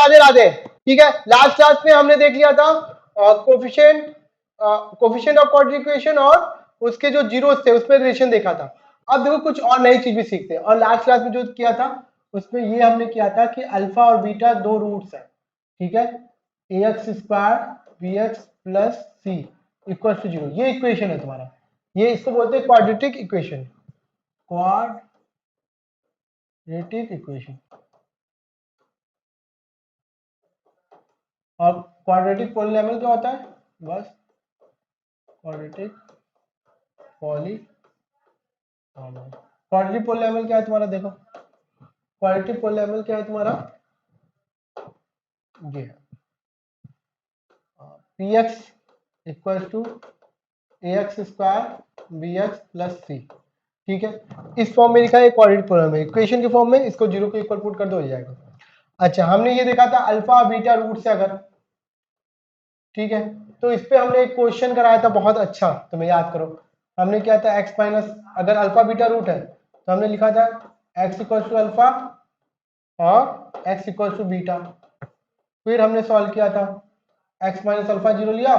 राधे राधे। ठीक है, last class में हमने देख लिया था कोफिशिएंट ऑफ क्वाड्रेटिक इक्वेशन और उसके जो जीरोस थे उसमें रिलेशन देखा था। अब देखो कुछ और नई चीज भी सीखते हैं। और लास्ट क्लास में जो किया था उसमें ये हमने किया था कि अल्फा और बीटा दो रूट्स है, ठीक है, ax square bx plus c equal to 0, ये इक्वेशन है तुम्हारा, ये इसको बोलते हैं क्वाड्रेटिक इक्वेशन, क्वाड्रेटिक इक्वेशन। और क्वाड्रेटिक पॉलीनॉमियल क्या होता है, बस क्वाड्रेटिक पॉलीनॉमियल। क्वाड्रेटिक पॉलीनॉमियल क्या है तुम्हारा, देखो क्वाड्रेटिक पॉलीनॉमियल क्या है तुम्हारा, ये है px equal to ax square bx plus C, ठीक है, इस फॉर्म में लिखा है क्वाड्रेटिक पॉलीनॉमियल, इक्वेशन के फॉर्म में, इसको जीरो को इक्वल पुट कर दो हो जाएगा। अच्छा, हमने ये देखा था अल्फा बीटा रूट से अगर, ठीक है, तो इस पे हमने एक क्वेश्चन कराया था बहुत अच्छा, तुम्हें याद करो, हमने किया था x माइनस, अगर अल्फा बीटा रूट है तो हमने लिखा था x इक्वल टू अल्फा और x इक्वल टू बीटा। फिर हमने सॉल्व किया था x माइनस अल्फा जीरो लिया,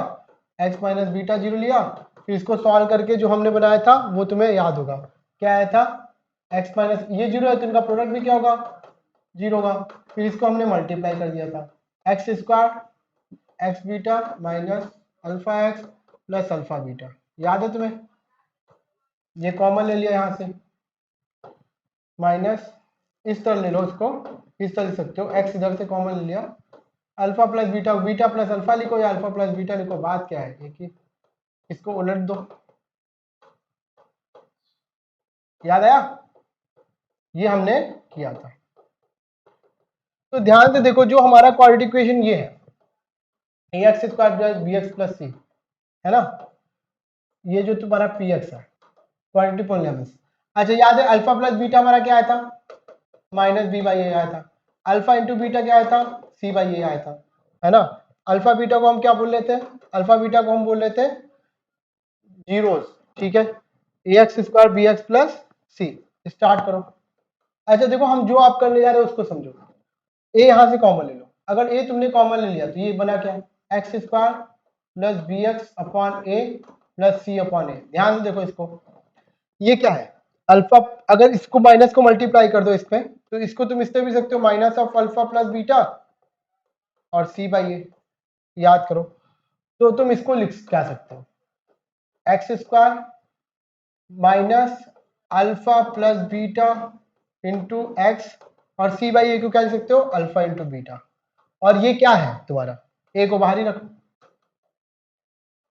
x माइनस बीटा जीरो लिया, फिर इसको सॉल्व करके जो हमने बनाया था वो तुम्हें याद होगा, क्या आया था, x माइनस ये जीरो है तो इनका प्रोडक्ट भी क्या होगा, जीरो होगा। फिर इसको हमने मल्टीप्लाई कर दिया था, x square x beta minus alpha x plus alpha beta, याद है तुम्हें, ये कॉमन ले लिया यहाँ से, माइनस इस तरह ले लो इसको, इस तरह ले सकते हो, एक्स इधर से कॉमन ले लिया, alpha plus beta, beta plus alpha लिखो या अल्फा प्लस बीटा लिखो, बात क्या है एक ही, इसको उलट दो, याद आया, ये हमने किया था। तो ध्यान से देखो, जो हमारा क्वाड्रेटिक इक्वेशन ये है ax square plus bx plus C, है ना, ये जो तुम्हारा px है क्वाड्रेटिक पॉलीनॉमियल। अच्छा, याद है अल्फा प्लस बीटा हमारा क्या आया था, माइनस बी बाई ए आया था, अल्फा इंटू बीटा क्या आया था, सी बाई ए आया था, है ना। अल्फा बीटा को हम क्या बोल लेते हैं, अल्फा बीटा को हम बोल लेते हैं जीरोस, ठीक है, ax स्क्वायर bx प्लस सी, स्टार्ट करो। अच्छा देखो, हम जो आप करने जा रहे हो उसको समझो, ए यहां से कॉमन ले लो, अगर ए तुमने कॉमन ले लिया तो ये बना क्या, X square plus B X upon A plus C upon A. ध्यान से देखो इसको, ये क्या है अल्फा, अगर इसको माइनस को मल्टीप्लाई कर दो इसमें तो इसको तुम इससे भी सकते हो minus of alpha plus beta और सी बाई ए, याद करो, तो तुम इसको लिख क्या सकते हो, x square minus alpha plus beta into x, और सी बाई ए को क्या लिख सकते हो, अल्फा इंटू बीटा, और ये क्या है तुम्हारा, ए को बाहर ही रखो,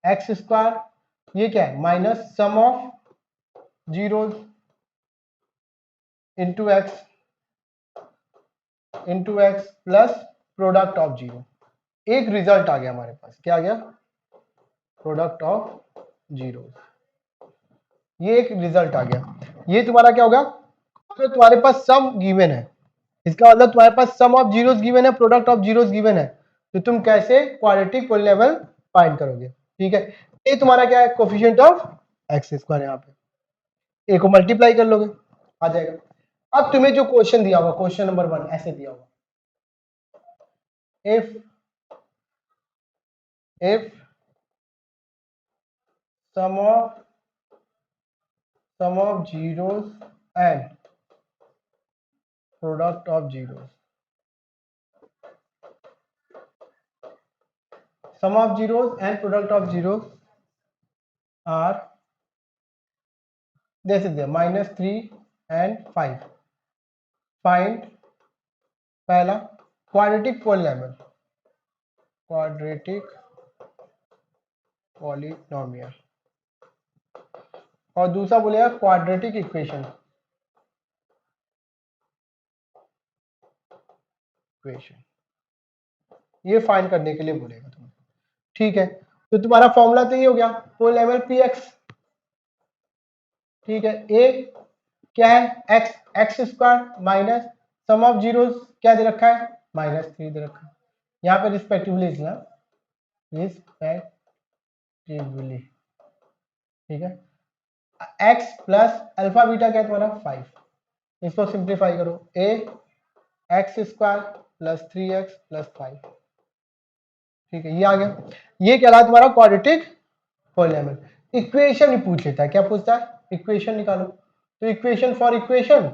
एक्स स्क्वायर, ये क्या है minus sum of zeros into X plus product of zero, एक रिजल्ट आ गया हमारे पास, क्या आ गया, प्रोडक्ट ऑफ जीरो, ये एक रिजल्ट आ गया। ये तुम्हारा क्या होगा, अगर तुम्हारे पास सम गिवन है, इसका मतलब तुम्हारे पास सम ऑफ जीरोस गिवन है, प्रोडक्ट ऑफ जीरोस गिवन है, तो तुम कैसे क्वाड्रेटिक पॉलीनॉमियल फाइंड करोगे, ठीक है। ये तुम्हारा क्या है, कोफिशिएंट ऑफ एक्स स्क्वायर, यहाँ पे ए को मल्टीप्लाई कर लोगे आ जाएगा। अब तुम्हें जो क्वेश्चन दिया होगा, क्वेश्चन नंबर 1 ऐसे दिया होगा, if sum of zeros and product of zeros, sum of zeros and product of zeros are जैसे दिया -3 and 5, फाइंड पहला क्वाड्रेटिक पॉलीनॉमियल और दूसरा बोलेगा क्वाड्रेटिक इक्वेशन, ये फाइंड करने के लिए बोलेगा तुम्हें, ठीक है। तो तुम्हारा फॉर्मूला तो ये हो गया पॉलीनॉमियल पी एक्स, ठीक है, ए क्या है, X square minus sum of zeros क्या दे रखा है, -3 दे रखा है, यहाँ पे रिस्पेक्टिवली लिखना, रिस्पेक्टिवली, ठीक है, एक्स प्लस अल्फा बीटा क्या है तुम्हारा 5, इसको सिंप्लीफाई करो, A X square plus 3x plus 5। ठीक है, ये आ गया। ये क्या रहा तुम्हारा क्वाड्रेटिक पॉलीनॉमियल। इक्वेशन ही पूछ लेता है, क्या पूछता है, इक्वेशन निकालो। तो equation for equation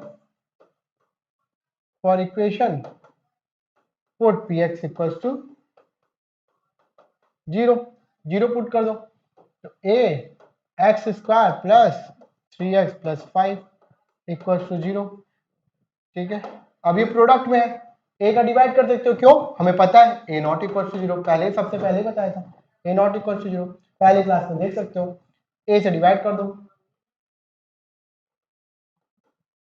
put px equals to 0, 0 put कर दो। तो a x square plus 3x plus 5 equals to 0। ठीक है, अब ये प्रोडक्ट में है, a का डिवाइड कर सकते हो, क्यों, हमें पता है a नॉट इक्वल टू 0, पहले सबसे पहले बताया था a नॉट इक्वल टू 0, पहले क्लास में देख सकते हो। a से डिवाइड कर दो,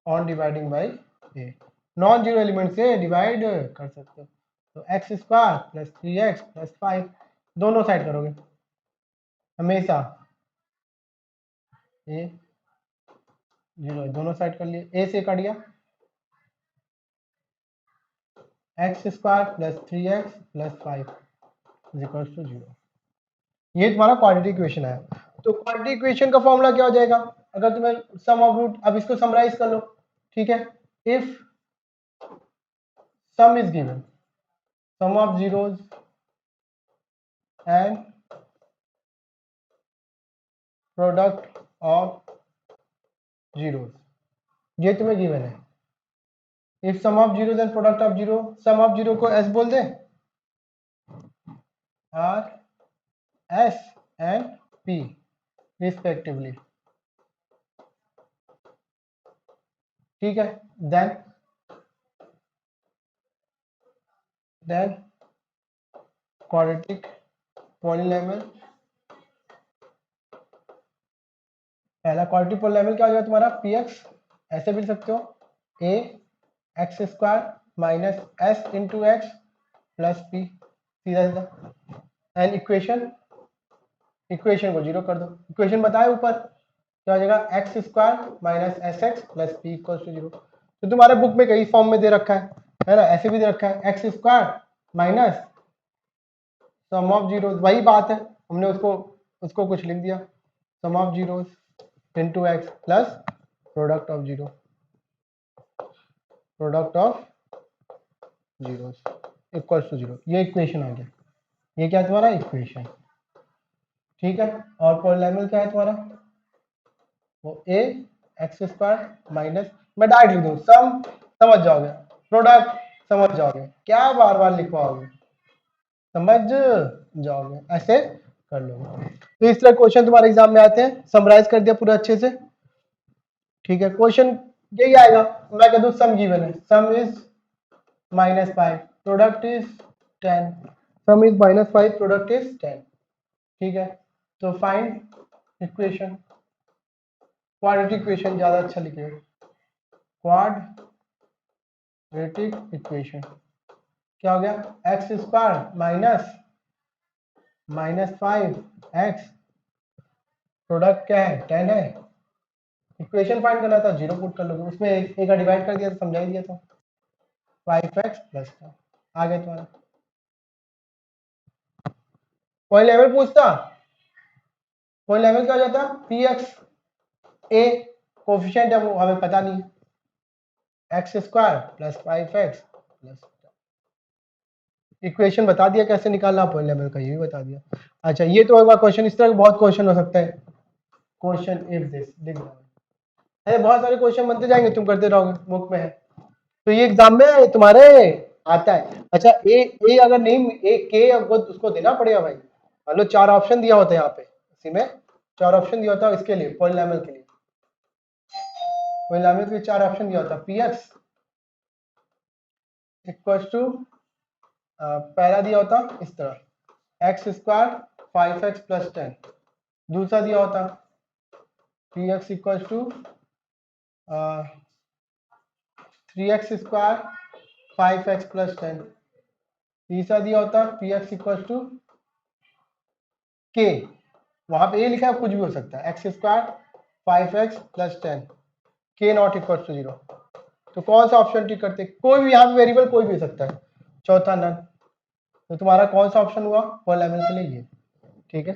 on dividing by a, non zero element से डिवाइड कर सकते हो। तो x square plus 3x plus 5 दोनों साइड करोगे, हमेशा a 0, दोनों साइड कर लिए, a से कट गया, x square plus 3x plus 5 is equals to 0। ये तुम्हारा क्वाड्रेटिक इक्वेशन है। तो क्वाड्रेटिक इक्वेशन का फॉर्मूला क्या हो जाएगा, अगर तुम्हें सम ऑफ रूट, अब इसको समराइज कर लो। ठीक है, if sum is given, sum of zeros and product of zeros, ये तुम्हें गिवन है। If sum of zeros and product of zero, sum of zero को एस बोल दे, are S and P respectively. ठीक है, देन क्वाड्रेटिक पॉलीनॉमियल, पहला quadratic polynomial क्या हो जाएगा तुम्हारा, पी एक्स, ऐसे भी लिख सकते हो, A X square minus S into X plus P, सीधा सीधा। एंड इक्वेशन को जीरो कर दो, इक्वेशन बताए ऊपर क्या हो जाएगा, x square minus s x plus p equal to 0। तो तुम्हारे बुक में कई फॉर्म में दे रखा है ना, ऐसे भी दे रखा है, X square minus sum of zeros, वही बात है, हमने उसको कुछ लिख दिया, sum of zeros into X plus product of zero, product of zeros equals to 0। ये इक्वेशन आ गया, ये क्या है तुम्हारा इक्वेशन। ठीक है, और पॉलीनॉमियल क्या है तुम्हारा, वो ए एक्स स्क्वायर माइनस, मैं डायरेक्ट लिख दूँ, सम समझ जाओगे, प्रोडक्ट समझ जाओगे, क्या बार बार लिखवाओगे, समझ जाओगे, ऐसे कर लोगे। तो इस तरह क्वेश्चन तुम्हारे एग्जाम में आते हैं, समराइज कर दिया पूरा अच्छे से। ठीक है, क्वेश्चन यही आएगा, मैं कह दूं सम गिवन है, सम is -5 product is 10, some is -5 product is 10। ठीक है, तो फाइंड इक्वेशन, क्वाड्रेटिक इक्वेशन ज्यादा अच्छा लिखिएगा, क्वाड्रेटिक इक्वेशन क्या हो गया, एक्स स्क्वायर -5x प्रोडक्ट क्या है 10 है, इक्वेशन फाइंड करना था, 0 पुट कर लोगे, उसमें एक का डिवाइड कर दिया तो समझा ही दिया था, 5x प्लस 10 आ गया तुम्हारा। पॉइंट लेवल पूछता, पॉइंट लेवल क्या हो जाता, px a कोफिशिएंट है वो हमें पता नहीं है, X square plus 5x plus, equation बता दिया कैसे निकालना पॉइंट लेवल का, ये भी बता दिया। अच्छा, ये तो होगा क्वेश्चन, इस तरह के बहुत क्वेश्चन हो सकते हैं, क्वेश्चन इफ दिस लिख दो, अरे बहुत सारे क्वेश्चन बनते जाएंगे, तुम करते रहोगे, बुक में है, तो ये एग्जाम में तुम्हारे आता है। अच्छा, ए अगर नहीं, ए के उसको देना पड़ेगा भाई, मान लो 4 ऑप्शन दिया होता है यहाँ पे, इसी में 4 ऑप्शन दिया होता है, इसके लिए पॉलीनॉमियल के लिए, पॉलीनॉमियल के लिए 4 ऑप्शन दिया होता है, पी एक्स इक्वल्स टू, पहला दिया होता इस तरह, एक्स स्क्वायर 5x प्लस 10, दूसरा दिया होता p x equals to 3x स्क्वायर 5x प्लस 10, तीसरा दिया होता पी एक्स इक्वल्स टू के, वहां पे ए लिखा है, कुछ भी हो सकता है, एक्स स्क्वायर 5x प्लस 10 के नॉट इक्वल्स टू 0। तो कौन सा ऑप्शन टिक करते, कोई भी यहाँ पे वेरिएबल कोई भी हो सकता है, चौथा नन, तो तुम्हारा कौन सा ऑप्शन हुआ पॉलीनॉमियल के लिए, ये। ठीक है,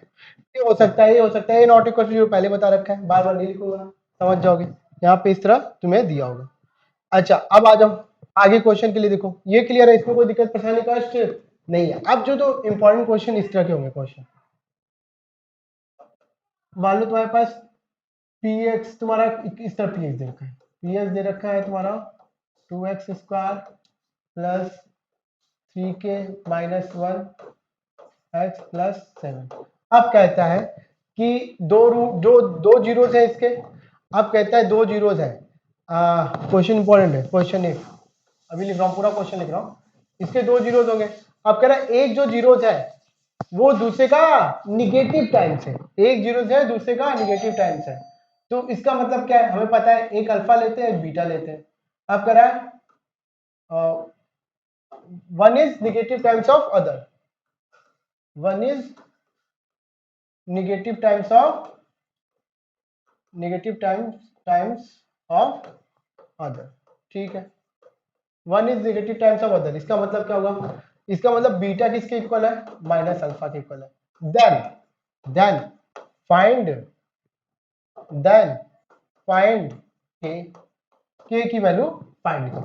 ये हो सकता है, ये हो सकता है, ए नॉट इक्वल टू 0 पहले बता रखा है, बार बार नहीं लिखूंगा, समझ जाओगे, यहाँ पे इस तरह तुम्हें दिया होगा। अच्छा, अब आ जाओ आगे क्वेश्चन के लिए देखो ये क्लियर है, इसमें कोई दिक्कत परेशानी कष्ट नहीं है। अब जो तो इंपॉर्टेंट क्वेश्चन इस तरह के होंगे क्वेश्चन, मान लो तुम्हारे पास पी एक्स तुम्हारा इस तरह पी एक्स दे रखा है, पी एक्स दे रखा है तुम्हारा 2x² plus 3k minus 1x plus 7। अब कहता है कि दो जीरोस है इसके, अब कहता है दो जीरोस है, क्वेश्चन इंपॉर्टेंट है, क्वेश्चन एक अभी लिख रहा हूँ, पूरा क्वेश्चन लिख रहा हूँ, इसके दो जीरोस होंगे। अब कह रहा है एक जो जीरोस है वो दूसरे का निगेटिव टाइम्स है, एक जीरोस है दूसरे का निगेटिव टाइम्स है, तो इसका मतलब क्या है, हमें पता है एक अल्फा लेते हैं एक बीटा लेते हैं। अब कह रहा है one is negative times of other, one is negative times of times of other, ठीक है, one is negative times of other, इसका मतलब क्या होगा, इसका मतलब बीटा किसके इक्वल है, माइनस अल्फा के इक्वल है। देन फाइंड के की वैल्यू फाइंड करो।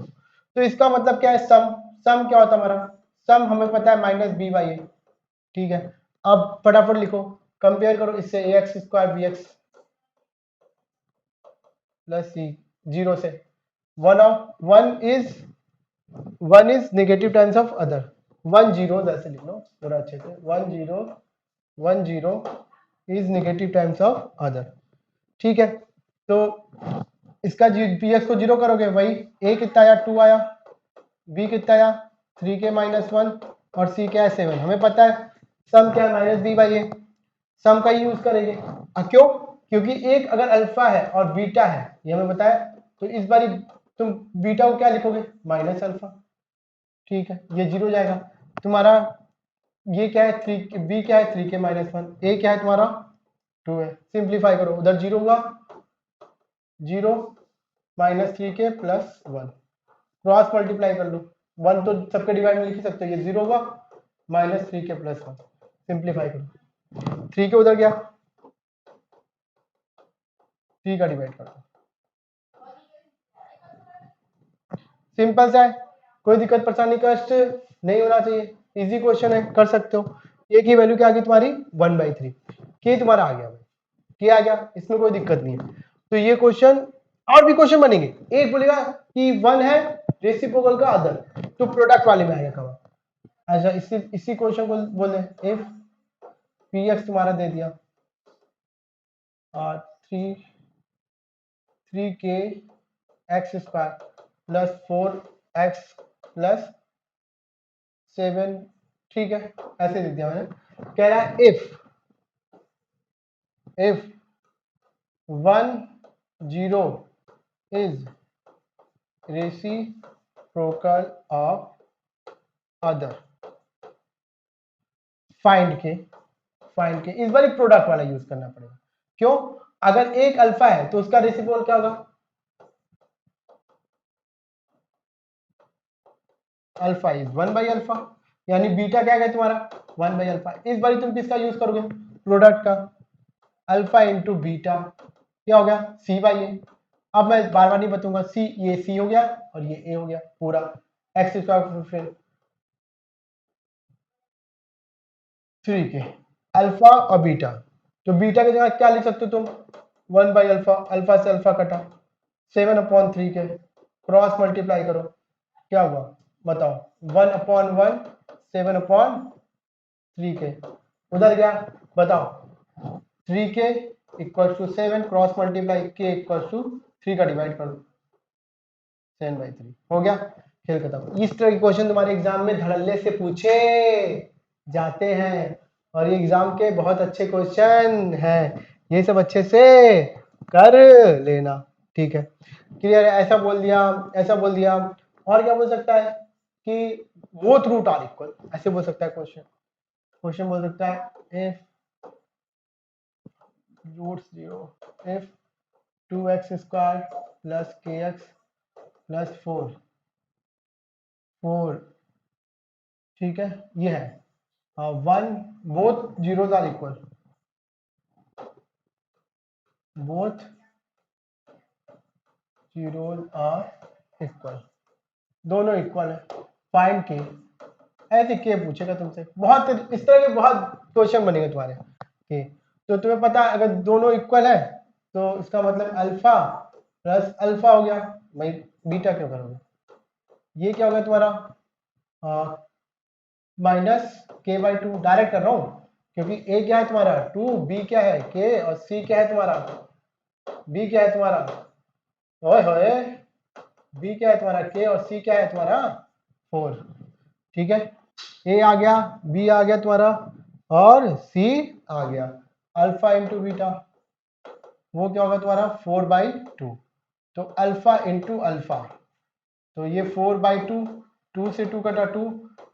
तो इसका मतलब क्या है, सम क्या होता है हमारा, सम हमें पता है माइनस बी बाई ए, ठीक है। अब फटाफट लिखो, कंपेयर करो इससे A X square B X plus C, zero से one is negative times of other, one zero ऐसे लिख लो पूरा अच्छे से, one zero is negative times of other, ठीक है। तो इसका पी एक्स को जीरो करोगे, वही ए कितना आया 2 आया, बी कितना आया 3k माइनस 1 और सी क्या है 7। हमें पता है सम क्या है माइनस बी बाई ए, सम का यूज करेंगे। क्यों, क्योंकि एक अगर अल्फा है और बीटा है ये हमें बताया, तो इस बारी तुम बीटा को क्या लिखोगे माइनस अल्फा, ठीक है, ये जीरो जाएगा तुम्हारा, ये क्या है 3, बी क्या है 3k माइनस 1, ए क्या है तुम्हारा 2 है, सिंप्लीफाई करो, उधर जीरो हुआ, zero minus 3k plus 1, cross multiply कर लो, 1 तो सबके डिवाइड में लिख ही सकते हो, ये जीरो हुआ माइनस 3k प्लस 1, सिंप्लीफाई करो, 3k उधर गया, 3 का डिवाइड कर दो, सिंपल सा है, कोई दिक्कत परेशानी कष्ट नहीं होना चाहिए, इजी क्वेश्चन है, कर सकते हो। ए की वैल्यू क्या आ गई तुम्हारी 1/3, के तुम्हारा आ गया भाई, के आ गया, इसमें कोई दिक्कत नहीं है। तो ये क्वेश्चन और भी क्वेश्चन बनेंगे, एक बोलेगा कि वन है रेसिप्रोकल का अदर, तो प्रोडक्ट वाले में आएगा कब, अच्छा इसी क्वेश्चन को बोले इफ पी एक्स तुम्हारा दे दिया 3k x square plus 4x plus 7, ठीक है, ऐसे दे दिया मैंने, कह रहा है if 1 0 is reciprocal of other, find के इस बार एक प्रोडक्ट वाला यूज करना पड़ेगा, क्यों, अगर एक अल्फा है तो उसका रेसिप्रोकल क्या होगा, अल्फा इज 1/अल्फा, यानी बीटा क्या है तुम्हारा 1/अल्फा। इस बार तुम किसका यूज करोगे, प्रोडक्ट का, अल्फा इंटू बीटा क्या हो गया सी बाई ए। अब मैं बार बार नहीं बताऊंगा, सी ये सी हो गया और ये ए हो गया, पूरा एक्स स्क्वायर फिर 3k अल्फा और बीटा, तो बीटा की जगह क्या लिख सकते हो तुम 1/अल्फा, अल्फा से अल्फा कटा 7/3k, क्रॉस मल्टीप्लाई करो क्या हुआ बताओ 1/1 7/3k, उधर गया बताओ 3k equal to 7, cross multiply k equal to 3 का डिवाइड कर दो 7/3, हो गया, खेल खत्म। इस तरह के क्वेश्चन तुम्हारे एग्जाम में धड़ल्ले से पूछे जाते हैं और ये एग्जाम के बहुत अच्छे क्वेश्चन हैं, ये सब अच्छे से कर लेना, ठीक है, क्लियर है, ऐसा बोल दिया ऐसा बोल दिया। और क्या बोल सकता है कि बोथ रूट आर इक्वल, ऐसे बोल सकता है क्वेश्चन बोल सकता है if root 0 if 2x square plus kx plus 4 ठीक है, ये है one, both zeros are equal, both zeros are equal, दोनों इक्वल है, फाइंड के। ऐसे के पूछेगा तुमसे, बहुत इस तरह के बहुत क्वेश्चन बनेंगे तुम्हारे के। तो तुम्हें पता है अगर दोनों इक्वल है तो इसका मतलब अल्फा प्लस अल्फा हो गया। भाई बीटा क्यों करोगे, ये क्या हो गया तुम्हारा माइनस के बाई टू। डायरेक्ट कर रहा हूँ क्योंकि ए क्या है तुम्हारा 2, बी क्या है के, और सी क्या है तुम्हारा, बी क्या है तुम्हारा, ओए होए, बी क्या है तुम्हारा के, और सी क्या है तुम्हारा 4। ठीक है, ए आ गया, बी आ गया तुम्हारा, और सी आ गया। अल्फा इंटू बीटा वो क्या होगा तुम्हारा 4/2। तो अल्फा इंटू अल्फा, तो ये 4/2, 2 से 2 कटा 2,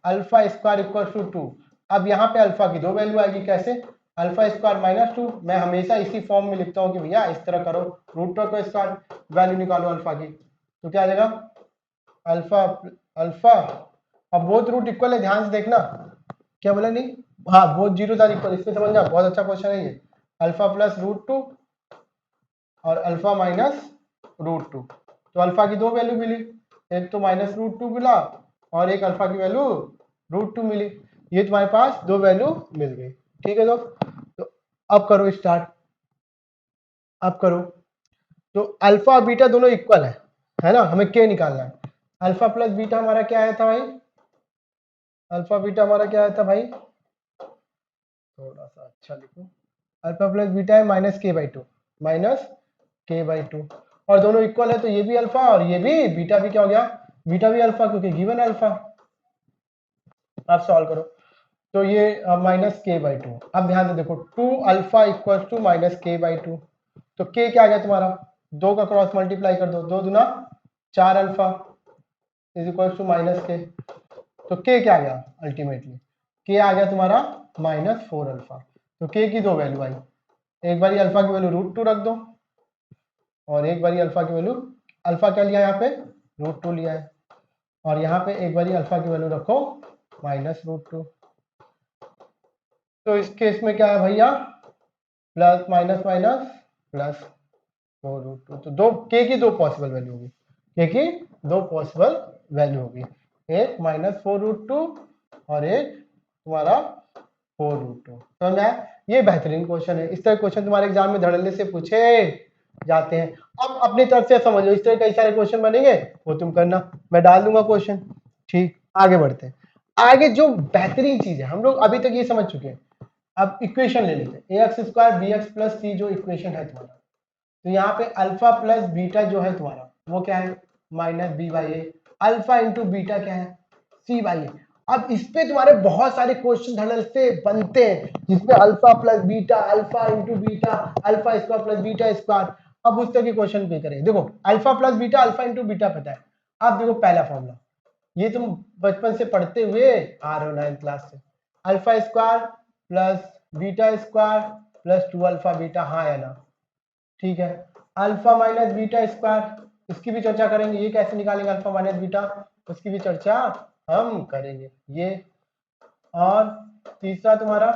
अल्फा स्क्वायर इक्वल टू 2। अब यहाँ पे अल्फा की दो वैल्यू आएगी, कैसे, अल्फा स्क्वायर माइनस 2। मैं हमेशा इसी फॉर्म में लिखता हूँ कि भैया इस तरह करो, रूट का स्क्वायर वैल्यू निकालो अल्फा की, तो क्या आ जाएगा अल्फा अल्फा। अब बोथ रूट इक्वल है, ध्यान से देखना, क्या बोला नहीं, हाँ बोथ जीरो आर इक्वल, इसमें समझना, बहुत अच्छा क्वेश्चन है ये। अल्फा प्लस रूट 2 और अल्फा माइनस रूट 2, तो अल्फा की दो वैल्यू मिली, एक तो माइनस रूट 2 मिला और एक अल्फा की वैल्यू रूट 2 मिली। ये तुम्हारे पास दो वैल्यू मिल गई। ठीक है दोस्त, तो अब करो स्टार्ट, अब करो। तो अल्फा और बीटा दोनों इक्वल है ना, हमें के निकालना है। अल्फा प्लस बीटा हमारा क्या आया था भाई, अल्फा बीटा हमारा क्या आया था भाई, थोड़ा सा अच्छा लिखो, अल्फा प्लस बीटा है माइनस के बाई टू, माइनस के बाई टू, और दोनों इक्वल है तो ये भी अल्फा और ये भी बीटा भी क्या हो गया, बीटा भी अल्फा, क्योंकि गिवन अल्फा। अब सॉल्व करो, तो ये माइनस के बाई टू। अब ध्यान से देखो 2 अल्फा इक्वल टू माइनस के बाई टू, तो के क्या आ गया तुम्हारा, दो का क्रॉस मल्टीप्लाई कर दो, 2 दूना 4 alpha is equal to minus k, तो के क्या आ गया अल्टीमेटली, के आ गया तुम्हारा -4 अल्फा। तो के की दो वैल्यू आई, एक बारी अल्फा की वैल्यू रूट 2 रख दो और एक बारी अल्फा की वैल्यू, अल्फा क्या लिया यहाँ पे रूट 2 लिया है, और यहाँ पे एक बारी अल्फा की वैल्यू रखो -√2। तो इस केस में क्या है भैया, प्लस माइनस माइनस प्लस 4√2, तो दो के की दो पॉसिबल वैल्यू होगी, के की दो पॉसिबल वैल्यू होगी, एक -4√2 और एक तुम्हारा 4√2। तो मैं, ये बेहतरीन क्वेश्चन है, इस तरह क्वेश्चन तुम्हारे एग्जाम में धड़ल्ले से पूछे जाते हैं। अब अपनी तरफ से समझो, इस तरह कई सारे क्वेश्चन बनेंगे वो तुम करना, मैं डाल दूंगा क्वेश्चन। ठीक, आगे बढ़ते हैं। आगे जो बेहतरीन चीज है, हम लोग अभी तक ये समझ चुके हैं, अब इक्वेशन ले लेते हैं, ax स्क्वायर bx प्लस सी जो इक्वेशन है तुम्हारा, तो यहाँ पे अल्फा प्लस बीटा जो है तुम्हारा वो क्या है -b/a, अल्फा इंटू बीटा क्या है c/a। अब इस पे तुम्हारे बहुत सारे क्वेश्चन धड़ल से बनते हैं जिसमें alpha plus beta, alpha into beta, alpha square plus beta square. अब उस तरह के क्वेश्चन पे करें, देखो alpha plus beta, alpha into beta पता है। अब देखो पहला फॉर्मूला, ये तुम बचपन से पढ़ते हुए आ रहे हो 9th क्लास से, alpha square plus beta square plus 2 alpha beta, हाँ या ना, ठीक है। अल्फा माइनस बीटा स्क्वायर, इसकी भी चर्चा करेंगे, ये कैसे निकालेंगे अल्फा माइनस बीटा, उसकी भी चर्चा हम करेंगे ये। और तीसरा तुम्हारा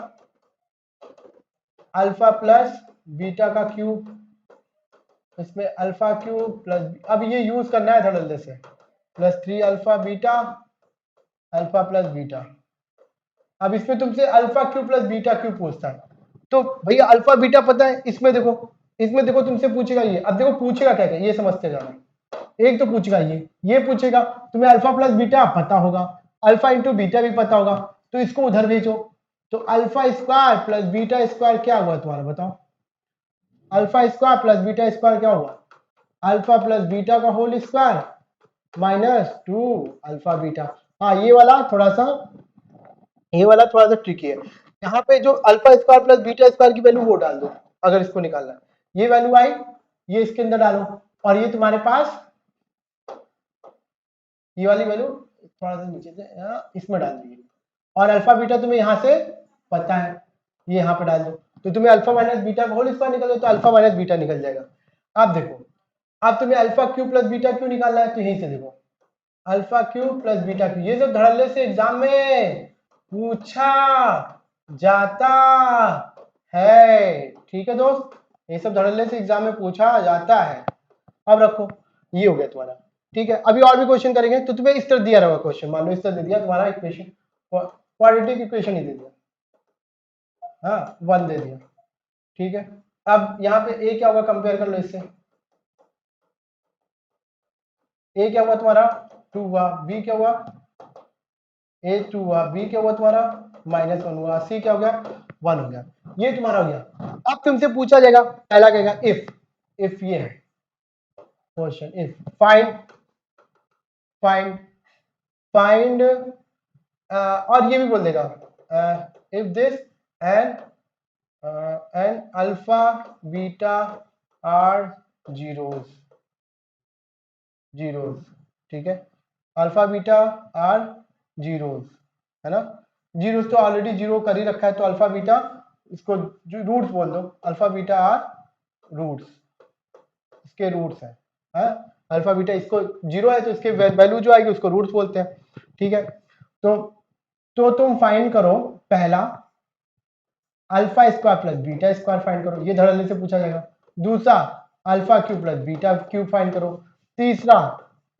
अल्फा प्लस बीटा का क्यूब, इसमें अल्फा क्यूब प्लस, अब ये यूज करना है धड़ल्ले से, plus 3 alpha beta, alpha plus beta. अब इसमें तुमसे alpha cube plus beta cube पूछता है, तो भैया अल्फा बीटा पता है, इसमें देखो, इसमें देखो तुमसे पूछेगा ये, अब देखो पूछेगा क्या क्या, ये समझते जाना। एक तो पूछेगा ये पूछेगा, तुम्हें अल्फा प्लस बीटा पता होगा, अल्फा इंटू बीटा भी पता होगा, तो इसको उधर भेजो। तो alpha square plus beta square क्या हुआ तुम्हारा बताओ, alpha square plus beta square क्या हुआ, अल्फा प्लस बीटा का होल स्क्वायर -2 अल्फा बीटा। हाँ ये वाला थोड़ा सा ट्रिकी है, यहाँ पे जो alpha square plus beta square की वैल्यू वो डाल दो, अगर इसको निकालना है, ये वैल्यू आई, ये इसके अंदर डालो, और ये तुम्हारे पास ये वाली वैल्यू थोड़ा सा नीचे से इसमें डाल दीजिए, और अल्फा बीटा तुम्हें यहाँ से पता है, ये यहाँ पे डाल दो, तो तुम्हें alpha minus beta whole square निकल जाए, तो अल्फा माइनस बीटा निकल जाएगा। अब देखो, अब तुम्हें अल्फा क्यूब प्लस बीटा क्यों निकालना है, तो यहीं से देखो alpha cube plus beta cube, ये सब धड़ल्ले से एग्जाम में पूछा जाता है। ठीक है दोस्त, ये सब धड़ल्ले से एग्जाम में पूछा जाता है। अब रखो, ये हो गया तुम्हारा, ठीक है, अभी और भी क्वेश्चन करेंगे। तो तुम्हें इस तरह दिया रहेगा क्वेश्चन, मान लो इस तरह दे दिया तुम्हारा इक्वेशन, क्वाड्रेटिक इक्वेशन ही दे दिया, हाँ 1 दे दिया, ठीक है। अब यहाँ पे ए क्या होगा, कंपेयर कर लो इससे, ए क्या हुआ तुम्हारा 2 हुआ, बी क्या हुआ ए 2 हुआ, बी क्या हुआ तुम्हारा -1 हुआ, सी क्या हो गया 1 हो गया, ये तुम्हारा हो गया। अब तुमसे पूछा जाएगा, पहला कहेगा इफ ये है क्वेश्चन, इफ फाइंड फाइंड और ये भी बोल देगा if this and alpha beta are zeros, ठीक है, अल्फा बीटा आर जीरोस, है ना, जीरोस तो ऑलरेडी जीरो कर ही रखा है, तो अल्फा बीटा इसको रूट्स बोल दो, अल्फा बीटा आर रूट्स, इसके रूट्स है, अल्फा बीटा इसको जीरो है तो इसके वैल्यू जो आएगी उसको रूट्स बोलते हैं, ठीक है। तो तुम फाइंड करो पहला alpha square plus beta square find करो, ये धड़ल्ले से पूछा जाएगा। दूसरा alpha cube plus beta cube find करो। तीसरा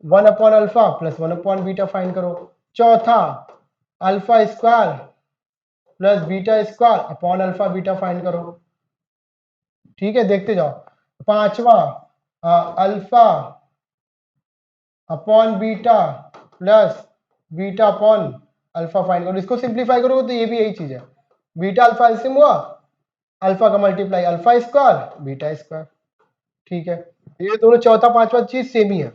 1 upon alpha plus 1 upon beta find करो। चौथा alpha square plus beta square upon alpha beta find करो, ठीक है, देखते जाओ। पांचवा alpha upon beta plus beta upon alpha find करो, इसको सिंप्लीफाई करोगे तो ये भी यही चीज है, बीटा अल्फा एलसीएम हुआ, अल्फा का multiply alpha square beta square, ठीक है। ये दोनों चौथा पांचवा चीज सेम ही है,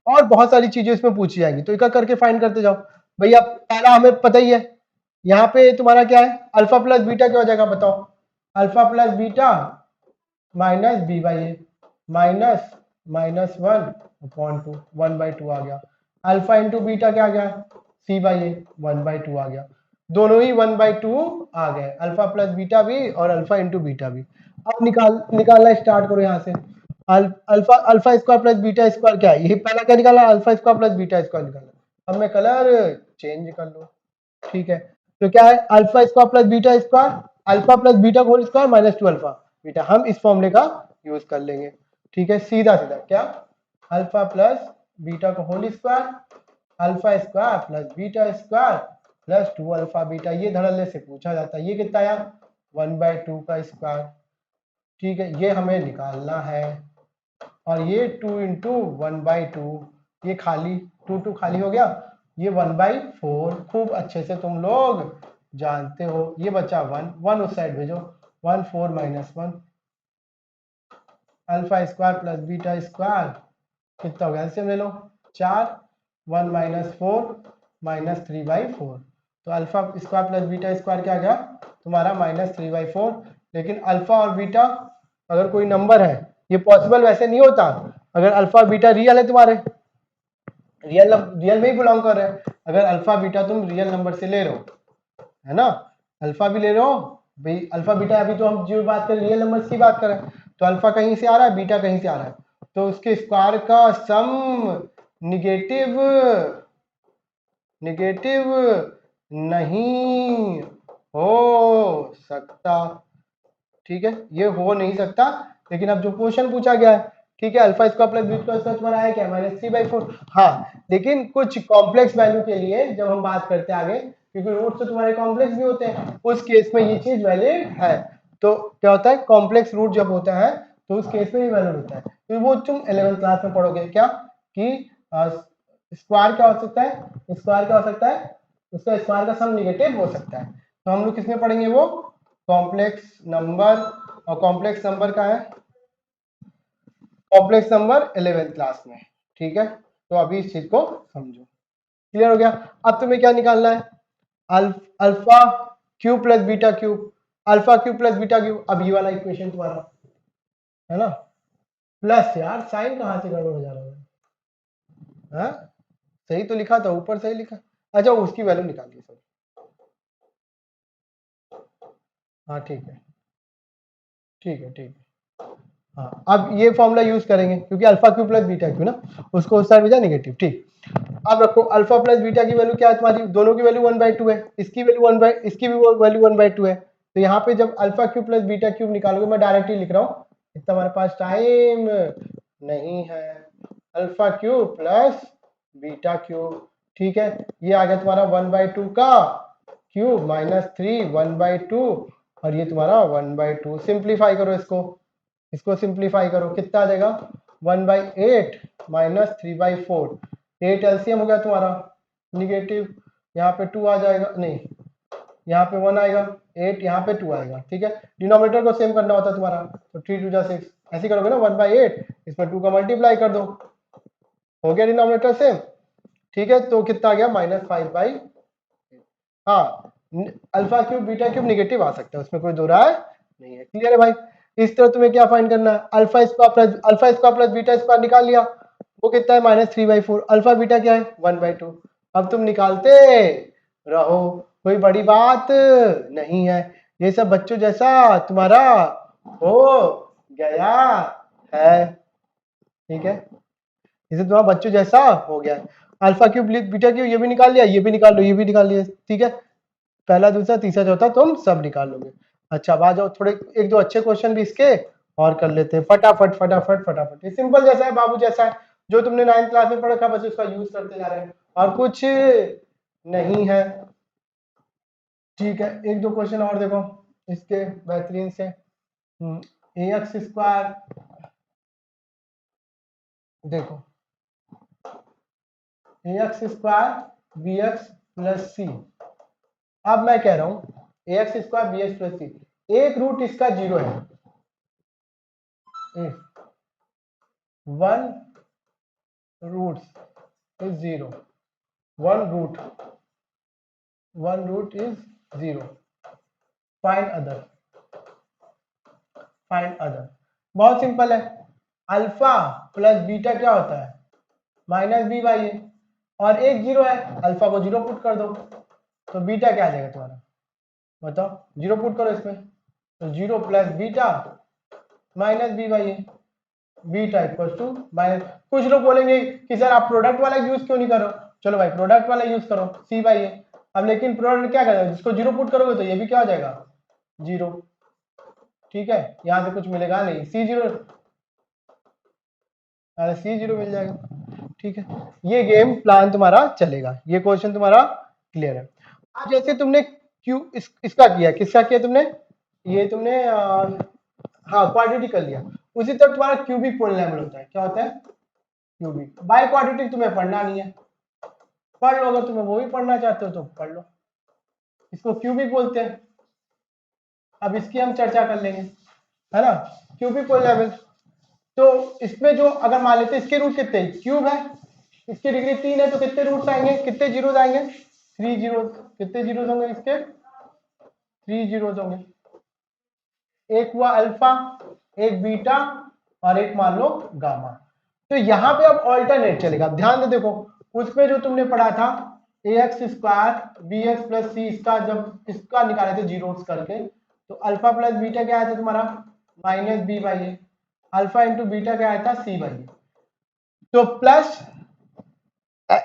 और बहुत सारी चीजें इसमें पूछी जाएंगी, तो एक करके फाइंड करते जाओ। भैया पहला हमें पता ही है, यहाँ पे तुम्हारा क्या है, अल्फा प्लस बीटा क्या हो जाएगा बताओ, alpha plus beta minus B by A minus -1/2 1/2 आ गया, अल्फा इंटू बीटा क्या आ गया सी बाई ए 1/2 आ गया, दोनों ही 1/2 आ गए, अल्फा प्लस बीटा भी और अल्फा इंटू बीटा भी। अब निकालना स्टार्ट करो यहाँ से, alpha square plus beta square क्या है, यही पहला क्या निकाला, alpha square plus beta square निकाला। अब मैं कलर चेंज कर लो, ठीक है, तो क्या है alpha square plus beta square, alpha plus beta whole square -2 alpha beta, हम इस फॉर्मूले का यूज कर लेंगे, ठीक है, सीधा सीधा क्या अल्फा प्लस बीटा का whole square alpha square plus beta square plus 2 alpha beta, ये धड़ल्ले से पूछा जाता है, ये कितना आया 1/2 का स्क्वायर, ठीक है, ये हमें निकालना है, और ये 2 इंटू 1/2, ये खाली 2 खाली हो गया, ये 1/4, खूब अच्छे से तुम लोग जानते हो, ये बचा 1 उस साइड भेजो, 1 4 -1 alpha square plus beta square कितना हो गया, एलसीएम ले लो 4 1 -4 -3/4, तो alpha square plus beta square क्या आ गया तुम्हारा -3/4, लेकिन अल्फा और बीटा अगर कोई नंबर है, ये पॉसिबल वैसे नहीं होता, अगर अल्फा बीटा रियल है तुम्हारे, रियल में ही बिलोंग कर रहे हैं, अगर अल्फा बीटा तुम रियल नंबर से ले रहे हो, है ना, अल्फा भी ले रहे हो भाई, अल्फा बीटा अभी तो हम जो बात करें रियल नंबर्स की बात करें, तो अल्फा कहीं से आ रहा है बीटा कहीं से आ रहा है, तो उसके स्क्वायर का सम निगेटिव नहीं हो सकता, ठीक है, ये हो नहीं सकता, लेकिन अब जो क्वेश्चन पूछा गया है, ठीक है, alpha square plus beta square तुम्हारा है क्या -3/4, हाँ, लेकिन कुछ कॉम्प्लेक्स वैल्यू के लिए जब हम बात करते हैं आगे, क्योंकि रूट्स तो तुम्हारे कॉम्प्लेक्स भी होते हैं, उस केस में ये चीज वैलिड है, तो क्या होता है कॉम्प्लेक्स रूट जब होता है तो उस केस में ये वैलिड होता है, तो वो तुम 11th क्लास में पढ़ोगे क्या कि स्क्वायर क्या हो सकता है, स्क्वायर क्या हो सकता है, उसका स्क्वायर का सम निगेटिव हो सकता है, तो हम लोग किसमें पढ़ेंगे वो कॉम्प्लेक्स नंबर, और कॉम्प्लेक्स नंबर का है कॉम्प्लेक्स नंबर 11th क्लास में, ठीक है, तो अभी इस चीज को समझो, क्लियर हो गया। अब तुम्हें क्या निकालना है, alpha cube plus beta cube, alpha cube plus beta cube, अब ये वाला इक्वेशन तुम्हारा है ना, प्लस यार साइन कहाँ से गड़बड़ हो जा रहा है, हाँ सही तो लिखा था, ऊपर सही लिखा, अच्छा उसकी वैल्यू निकाल दी सर, हाँ ठीक है ठीक है ठीक है, हाँ अब ये फॉर्मूला यूज करेंगे क्योंकि alpha Q plus beta Q ना, उसको उस साइड भेजा नेगेटिव, ठीक। अब रखो अल्फा प्लस बीटा की वैल्यू क्या है तुम्हारी, दोनों की वैल्यू 1/2 है, इसकी वैल्यू इसकी भी वैल्यू 1/2 है, तो यहाँ पे जब alpha Q plus beta cube निकालोगे, मैं डायरेक्टली लिख रहा हूँ, इतना हमारे पास टाइम नहीं है, alpha cube plus beta cube. ठीक है, ये आ गया तुम्हारा 1/2 का क्यूब माइनस 3 1/2 और ये तुम्हारा 1/2। सिंप्लीफाई करो इसको सिंप्लीफाई करो, कितना आ जाएगा 1/8 माइनस 3/4। 8 एलसीएम हो गया तुम्हारा, निगेटिव यहाँ पे 2 आ जाएगा, नहीं यहाँ पे 1 आएगा, 8 यहाँ पे 2 आएगा। ठीक है, डिनोमिनेटर को सेम करना होता है तुम्हारा, तो 3 2 जा 6 ऐसे ही करोगे ना, 1/8 इसमें 2 का मल्टीप्लाई कर दो, हो गया डिनोमिनेटर सेम। ठीक है, तो कितना आ गया -5/8। हाँ, alpha cube beta cube negative आ सकता है, उसमें कोई दो राय नहीं है। क्लियर है भाई? इस तरह तुम्हें क्या फाइंड करना है, alpha square plus beta square निकाल लिया, वो कितना है -3/4। अल्फा बीटा क्या है 1/2। अब तुम निकालते रहो, कोई बड़ी बात नहीं है, ये सब बच्चों जैसा तुम्हारा हो गया है। ठीक है, इसे तुम्हारा बच्चों जैसा हो गया है। अल्फा क्यूब बीटा क्यूब ये भी निकाल लिया, ये भी निकाल लो, ये भी निकाल लिया। ठीक है, पहला दूसरा तीसरा चौथा तुम सब निकाल लोगे। अच्छा, अब आ जाओ, थोड़े एक दो अच्छे क्वेश्चन भी इसके और कर लेते हैं, फटाफट फटाफट फटाफट। ये सिंपल जैसा है, बाबू जैसा है, जो तुमने 9th क्लास में पढ़ा था बस उसका यूज करते जा रहे हैं, और कुछ नहीं है। ठीक है, एक दो क्वेश्चन और देखो इसके बेहतरीन से। ax स्क्वायर देखो, ax स्क्वायर bx प्लस सी। अब मैं कह रहा हूं ax स्क्वायर bx प्लस सी, एक रूट इसका 0 है, if one roots is 0, one root is 0, find other। बहुत सिंपल है, अल्फा प्लस बीटा क्या होता है -b/a, और एक 0 है, अल्फा को 0 पुट कर दो, तो बीटा क्या आ जाएगा तुम्हारा, बताओ, 0 पुट करो इसमें, तो 0 plus beta -b/a, beta equal to minus. कुछ लोग बोलेंगे कि सर आप प्रोडक्ट वाला यूज क्यों नहीं करो, चलो भाई प्रोडक्ट वाला यूज करो, c/a। अब लेकिन प्रोडक्ट क्या करेगा, जिसको 0 पुट करोगे तो ये भी क्या हो जाएगा 0। ठीक है, यहां से कुछ मिलेगा नहीं, c0, अरे c0 मिल जाएगा। ठीक है, ये गेम प्लान तुम्हारा चलेगा, ये क्वेश्चन तुम्हारा क्लियर है। अब जैसे तुमने इसका किया, किसका किया तुमने, ये तुमने हाँ क्वाड्रेटिक कर लिया, उसी तरह तुम्हारा क्यूबिक पोलिनोमियल होता है, क्या होता है क्यूबिक। बाय क्वाड्रेटिक तुम्हें पढ़ना नहीं है, पढ़ लो, अगर तुम्हें वो भी पढ़ना चाहते हो तो पढ़ लो, इसको क्यूबिक बोलते हैं। अब इसकी हम चर्चा कर लेंगे, है ना, क्यूबिक पोलिनोमियल। तो इसमें जो अगर मान लेते इसके रूट कितने, क्यूब है, इसकी डिग्री 3 है, तो कितने रूट्स आएंगे, कितने जीरोस आएंगे, 3 जीरोस। कितने जीरोस होंगे इसके, 3 जीरोस होंगे। एक हुआ अल्फा, एक बीटा और एक मान लो गामा। तो यहां पे अब ऑल्टरनेट चलेगा, ध्यान से देखो, उसमें जो तुमने पढ़ा था ax स्क्वायर bx प्लस सी, इसका जब इसका निकाले थे जीरोस करके, तो अल्फा प्लस बीटा क्या आया था तुम्हारा -b/a, अल्फा इंटू बीटा क्या आया था c/a, तो प्लस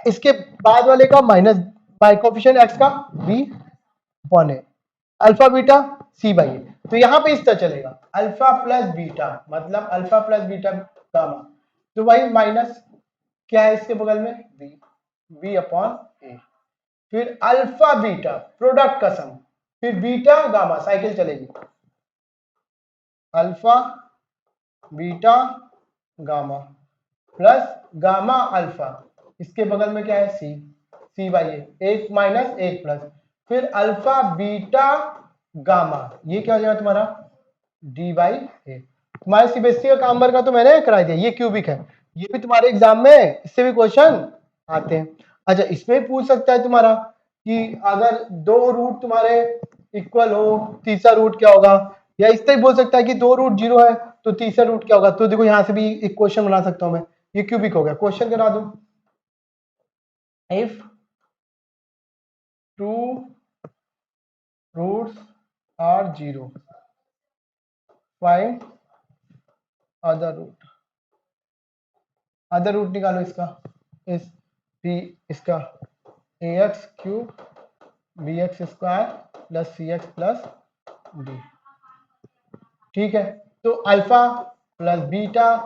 इसके बाद वाले का माइनस बाय कोफिशिएंट x का b/a, अल्फा बीटा c/a। तो यहां पे इस तरह चलेगा, अल्फा प्लस बीटा मतलब अल्फा प्लस बीटा गामा, तो भाई माइनस क्या है इसके बगल में b/a, फिर अल्फा बीटा प्रोडक्ट का सम, फिर बीटा गामा साइकिल चलेगी, alpha beta gamma plus gamma alpha, इसके बगल में क्या है c/a, एक माइनस एक प्लस, फिर अल्फा बीटा गामा, ये क्या हो जाएगा तुम्हारा d/a। तुम्हारे सीबीएसई का काम का तो मैंने करा दिया, ये क्यूबिक है, ये भी तुम्हारे एग्जाम में इससे भी क्वेश्चन आते हैं। अच्छा, इसमें पूछ सकता है तुम्हारा कि अगर दो रूट तुम्हारे इक्वल हो, तीसरा रूट क्या होगा, या इस तरह बोल सकता है कि दो रूट 0 है तो तीसरा रूट क्या होगा। तो देखो यहां से भी एक क्वेश्चन बना सकता हूं मैं, ये क्यूबिक हो गया, क्वेश्चन करा दो, if two roots are 0 find other root निकालो इसका, इसका ax cube bx square plus cx plus d। ठीक है, तो alpha plus beta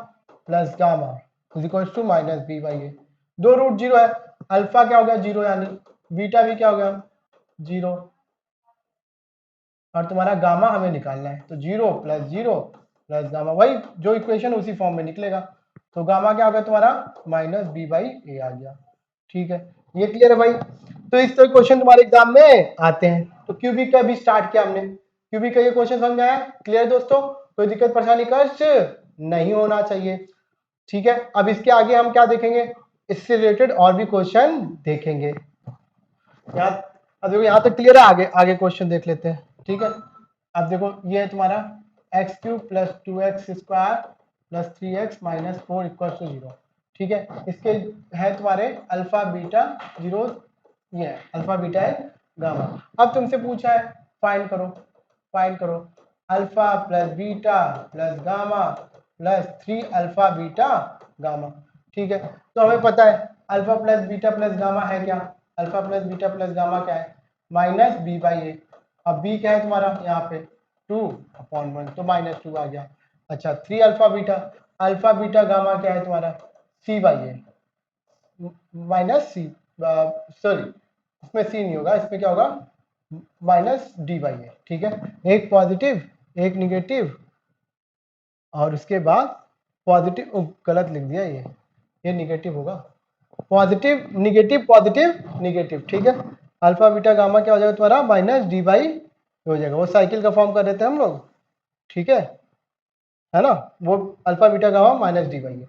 plus gamma is equal to minus B by A. दो रूट जीरो है, अल्फा क्या हो गया जीरो, यानी बीटा भी क्या हो गया जीरो, और तुम्हारा गामा हमें निकालना है, तो जीरो प्लस गामा, वही जो इक्वेशन उसी फॉर्म में निकलेगा। तो गामा क्या हो गया तुम्हारा माइनस बी बाई ए आ गया। ठीक है, ये क्लियर है भाई। तो इस तरह क्वेश्चन तुम्हारे एग्जाम में आते हैं। तो क्यूबिक का भी स्टार्ट किया हमने, क्यूबिक का ये क्वेश्चन समझ आया, क्लियर दोस्तों, कोई दिक्कत परेशानी कष्ट नहीं होना चाहिए। ठीक है, अब इसके आगे हम क्या देखेंगे, इससे रिलेटेड और भी क्वेश्चन देखेंगे। यहाँ अब देखो यहाँ तक क्लियर है, आगे आगे क्वेश्चन देख लेते हैं। ठीक है, अब देखो ये है तुम्हारा x cube plus 2x square plus 3x minus 4 equal to 0। ठीक है, इसके है तुम्हारे अल्फा बीटा जीरो, ये है अल्फा बीटा है गामा। अब तुमसे पूछा है फाइंड करो alpha plus beta plus gamma plus 3 alpha beta gamma. ठीक है, तो हमें पता है alpha plus beta plus gamma है क्या, alpha plus beta plus gamma क्या है माइनस बी बाई ए। अब बी क्या है तुम्हारा यहाँ पे 2/1, तो माइनस 2 आ गया। अच्छा 3 अल्फा बीटा गामा क्या है तुम्हारा C by A minus C, sorry इसमें सी नहीं होगा, इसमें क्या होगा माइनस डी बाई ए। ठीक है, एक पॉजिटिव एक निगेटिव, और उसके बाद पॉजिटिव, गलत लिख दिया, ये निगेटिव होगा, पॉजिटिव निगेटिव पॉजिटिव निगेटिव। ठीक है, अल्फा बीटा गामा क्या हो जाएगा तुम्हारा माइनस डी बाई हो जाएगा, वो साइकिल का फॉर्म कर देते हैं हम लोग। ठीक है ना, वो alpha beta gamma minus D by है,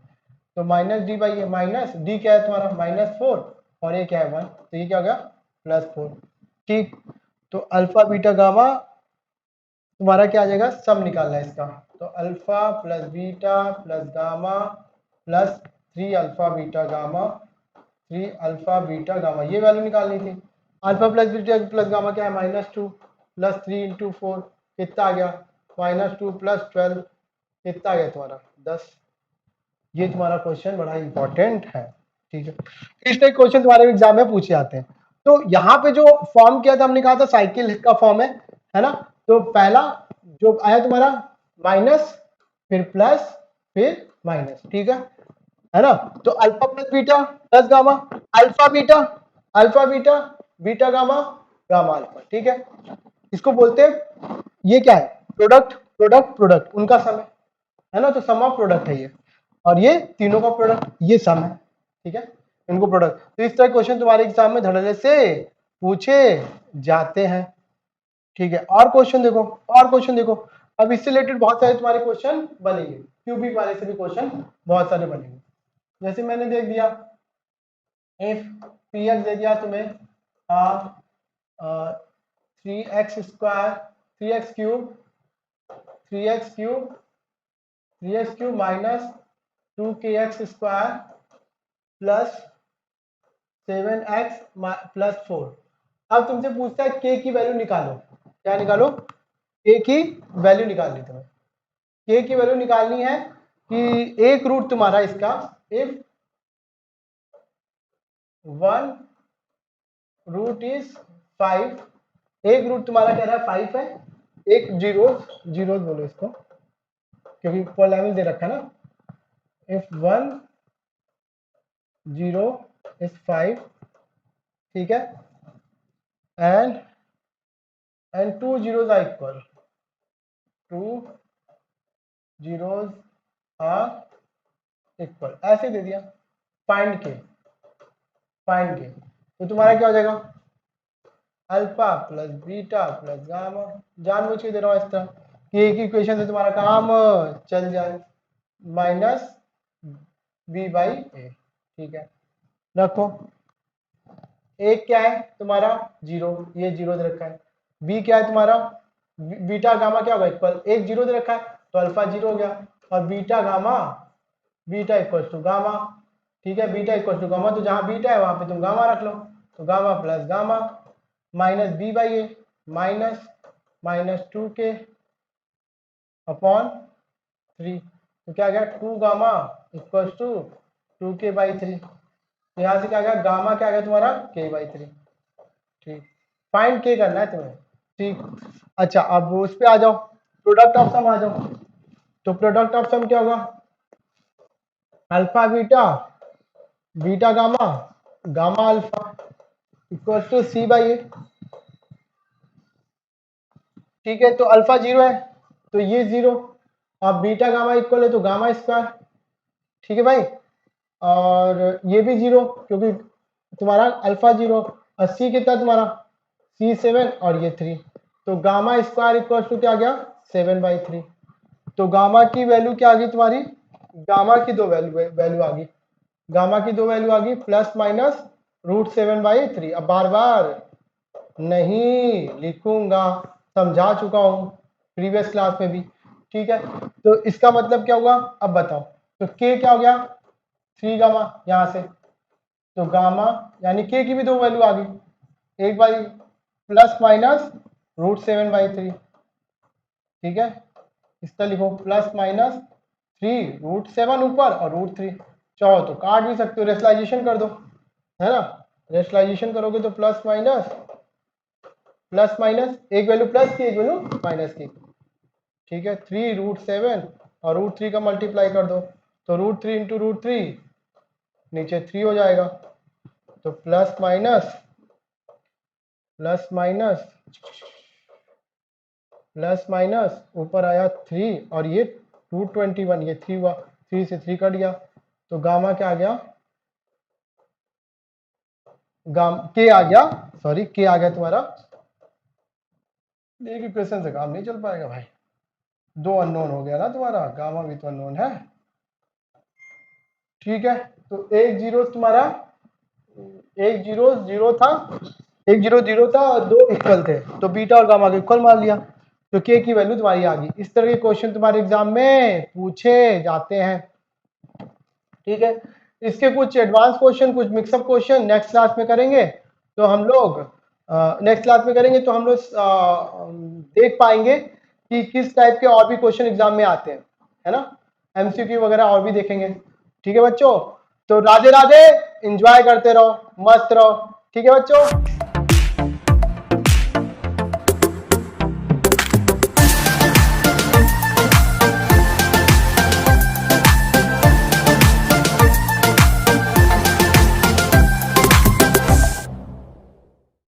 तो माइनस डी बाई है, माइनस डी क्या है तुम्हारा -4 और ये क्या है 1, तो ये क्या हो गया +4। ठीक, तो अल्फा बीटा गामा तुम्हारा क्या आ जाएगा, सब निकालना है इसका, तो alpha plus beta plus gamma plus 3 alpha beta gamma 3 alpha beta gamma, ये वैल्यू निकालनी थी। Alpha plus beta plus gamma क्या है -2 प्लस 3 इंटू 4 कितना आ गया -2 प्लस 12 कितना आ गया तुम्हारा 10। ये तुम्हारा क्वेश्चन बड़ा इंपॉर्टेंट है। ठीक है, इस टाइप क्वेश्चन तुम्हारे एग्जाम में पूछे जाते हैं। तो यहाँ पे जो फॉर्म किया था हमने कहा था साइकिल का फॉर्म है ना, तो पहला जो आया तुम्हारा माइनस फिर प्लस फिर माइनस। ठीक है ना, तो alpha plus beta plus gamma, alpha beta beta gamma gamma alpha. ठीक है, इसको बोलते हैं, ये क्या है प्रोडक्ट उनका सम है ना, तो सम ऑफ प्रोडक्ट है ये, और ये तीनों का प्रोडक्ट ये सम है। ठीक है, इनको प्रोडक्ट, तो इस तरह क्वेश्चन तुम्हारे एग्जाम में धड़ल्ले से पूछे जाते हैं। ठीक है, और क्वेश्चन देखो, अब इससे रिलेटेड बहुत सारे तुम्हारे क्वेश्चन बनेंगे, क्यूबिक वाले से भी क्वेश्चन बहुत सारे बनेंगे। जैसे मैंने देख दिया इफ पी एक्स दे दिया तुम्हें 3x square 3x cube minus 2kx square plus 7x plus 4। अब तुमसे पूछता है k की वैल्यू निकालो, क्या निकालो k की वैल्यू निकालनी, तुम्हें k की वैल्यू निकालनी है कि एक रूट तुम्हारा इसका, इफ 1 रूट इज 5, एक रूट तुम्हारा कह रहा है 5 है, एक जीरोज बोलो इसको क्योंकि पॉलिनोमियल दे रखा है ना, इफ 1 0 इज 5, ठीक है, and 2 zeros are equal, 2 zeros are equal, ऐसे दे दिया, फाइंड के, तो तुम्हारा क्या हो जाएगा alpha plus beta plus gamma, जानबूझ के दे रहा हूं इस तरह कि एक इक्वेशन से तुम्हारा काम चल जाए, माइनस बी बाई ए। ठीक है, रखो, एक क्या है तुम्हारा जीरो, ये जीरो दे रखा है, बी क्या है तुम्हारा बीटा गामा क्या होगा इक्वल, एक जीरो दे रखा है तो अल्फा जीरो हो गया, और बीटा इक्वल टू गामा। ठीक है, बीटा इक्वल टू गामा, तो जहां बीटा है वहां पे तुम गामा रख लो, तो gamma plus gamma minus B by A minus 2k upon 3, तो क्या गया 2 gamma equal to 2k by 3, तो यहाँ से क्या गया गामा क्या गया तुम्हारा k बाई 3। ठीक, फाइंड k करना है तुम्हें। ठीक, अच्छा अब उस पे आ जाओ, प्रोडक्ट ऑफ सम आ जाओ, तो प्रोडक्ट ऑफ सम क्या होगा alpha beta, beta gamma, gamma alpha equal to C by A. ठीक है, तो अल्फा 0 है तो ये 0, अब बीटा गामा इक्वल है तो गामा स्क्वायर। ठीक है भाई, और ये भी 0 क्योंकि तुम्हारा अल्फा 0, और सी कितना तुम्हारा, सी 7 और ये 3, तो गामा स्क्वायर इक्वल टू क्या आ गया 7/3। तो गामा की वैल्यू क्या आ गई तुम्हारी, गामा की दो वैल्यू आ गई, गामा की दो वैल्यू आ गई +/√7/3। अब बार बार नहीं लिखूंगा, समझा चुका हूं प्रीवियस क्लास में भी। ठीक है, तो इसका मतलब क्या हुआ अब बताओ, तो के क्या हो गया 3 गामा यहां से, तो गामा यानी के की भी दो वैल्यू आ गई, एक बाई +/√7/3। ठीक है, इसका लिखो +/3√7 ऊपर और √3, चाहो तो काट भी सकते हो, रेशनलाइजेशन कर दो, है ना, रेशनलाइजेशन करोगे तो प्लस माइनस एक वैल्यू प्लस की एक वैल्यू माइनस की। ठीक है, 3√7 और √3 का मल्टीप्लाई कर दो तो √3 इंटू √3 नीचे 3 हो जाएगा, तो प्लस माइनस ऊपर आया 3 और ये 221, ये 3 हुआ, 3 से 3 कट गया, तो गामा क्या आ गया, के आ गया, सॉरी के आ गया तुम्हारा, एक इक्वेशन से काम नहीं चल पाएगा भाई, 2 अननोन हो गया ना तुम्हारा, गामा भी तो अननोन है। ठीक है, तो 1 0 तुम्हारा, 1 0 0 था, 1 0 0 था और 2 इक्वल थे, तो बीटा और गामा को इक्वल मान लिया, तो के की वैल्यू तुम्हारी आ गई। इस तरह के क्वेश्चन तुम्हारे एग्जाम में पूछे जाते हैं। ठीक है, इसके कुछ एडवांस क्वेश्चन, कुछ मिक्सअप क्वेश्चन नेक्स्ट क्लास में करेंगे, तो हम लोग देख पाएंगे कि किस टाइप के और भी क्वेश्चन एग्जाम में आते हैं, है ना, एमसीक्यू वगैरह और भी देखेंगे। ठीक है बच्चों, तो राधे राधे, एंजॉय करते रहो, मस्त रहो। ठीक है बच्चों।